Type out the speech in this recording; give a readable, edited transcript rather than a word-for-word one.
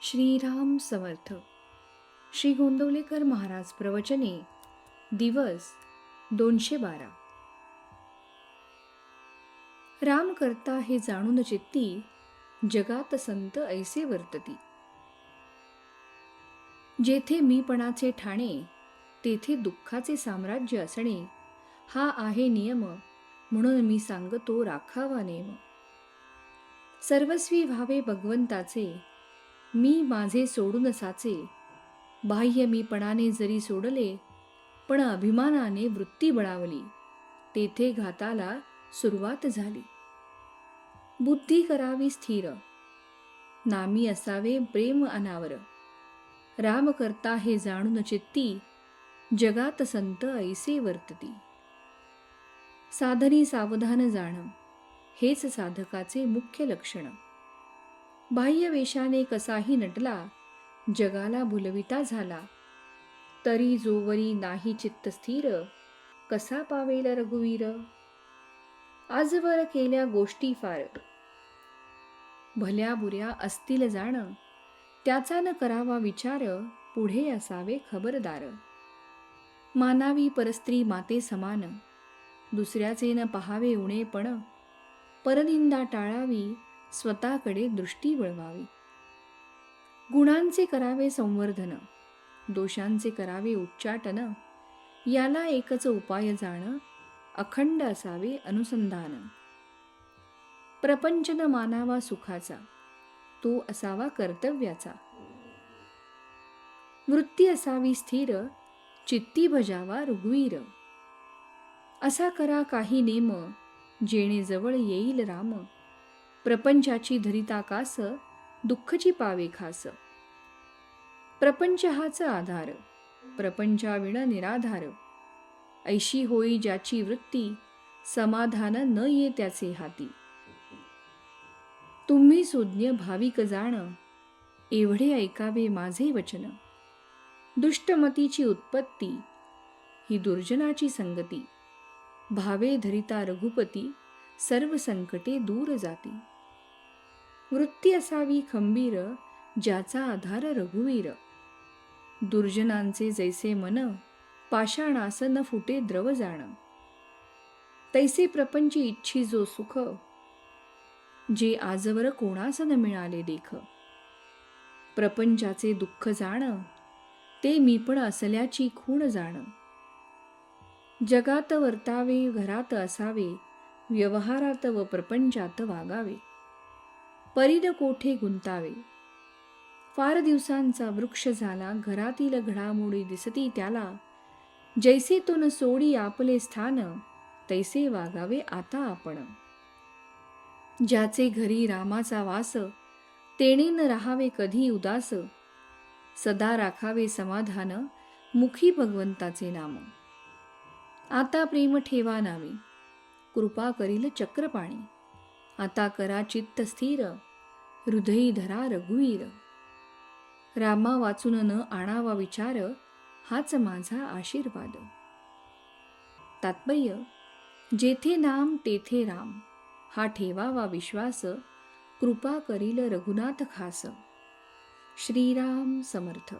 श्रीराम समर्थ. श्री गोंदवलेकर महाराज प्रवचने. दिवस 212. राम करता हे जाणून चित्ती, जगात संत ऐसे वर्तती. जेथे मीपणाचे ठाणे, तेथे दुःखाचे साम्राज्य असणे, हा आहे नियम. म्हणून मी सांगतो राखावा नेम. सर्वस्वी व्हावे भगवंताचे, मी माझे सोडून साचे. बाह्य मीपणाने जरी सोडले, पण अभिमानाने वृत्ती बळावली, तेथे घाताला सुरुवात झाली. बुद्धी करावी स्थिर, नामी असावे प्रेम अनावर. राम करता हे जाणून चित्ती, जगात संत ऐसे वर्तती. साधनी सावधान जाण, हेच साधकाचे मुख्य लक्षण. बाह्य वेशाने कसाही नटला, जगाला भुलविता झाला. तरी जोवरी नाही चित्त स्थिर, कसा पावेल रघुवीर. आजवर केल्या गोष्टी फार, भल्या बुऱ्या असतील जाण. त्याचा न करावा विचार, पुढे असावे खबरदार. मानावी परस्त्री माते समान, दुसऱ्याचे न पहावे उणेपण. परनिंदा टाळावी, स्वतःकडे दृष्टी वळवावी. गुणांचे करावे संवर्धन, दोषांचे करावे उच्चाटन. याला एकच उपाय जाण, अखंड असावे अनुसंधान. प्रपंच न मानावा सुखाचा, तो असावा कर्तव्याचा. वृत्ती असावी स्थिर, चित्ती भजावा रघुवीर. असा करा काही नेम, जेणे जवळ येईल राम. प्रपंचाची धरिता कास, दुःखची पावे खास. प्रपंच हाच आधार, प्रपंचाविण निराधार. ऐशी होई ज्याची वृत्ती, समाधान न ये त्याचे हाती. तुम्ही सुज्ञ भाविक जाण, एवढे ऐकावे माझे वचन. दुष्टमतीची उत्पत्ती, ही दुर्जनाची संगती. भावे धरिता रघुपती, सर्व संकटे दूर जाती. वृत्ती असावी खंबीर, ज्याचा आधार रघुवीर. दुर्जनांचे जैसे मन, पाषाणास न फुटे द्रव जाण. तैसे प्रपंची इच्छी जो सुख, जे आजवर कोणास न मिळाले देख. प्रपंचाचे दुःख जाण, ते मीपण असल्याची खूण जाण. जगात वर्तावे घरात असावे, व्यवहारात व प्रपंचात वागावे. परीन कोठे गुंतावे, फार दिवसांचा वृक्ष झाला. घरातील घडामोडी दिसती त्याला, जैसे तो न सोडी आपले स्थान. तैसे वागावे आता आपण. ज्याचे घरी रामाचा वास, तेणे न राहावे कधी उदास. सदा राखावे समाधान, मुखी भगवंताचे नाम. आता प्रेम ठेवा नावी, कृपा करील चक्रपाणी. आता करा चित्त स्थिर, हृदयी धरा रघुवीर. रामा वाचून न आणावा विचार, हाच माझा आशीर्वाद. तात्पर्य: जेथे नाम तेथे राम, हा ठेवावा विश्वास. कृपा करील रघुनाथ खास. श्रीराम समर्थ.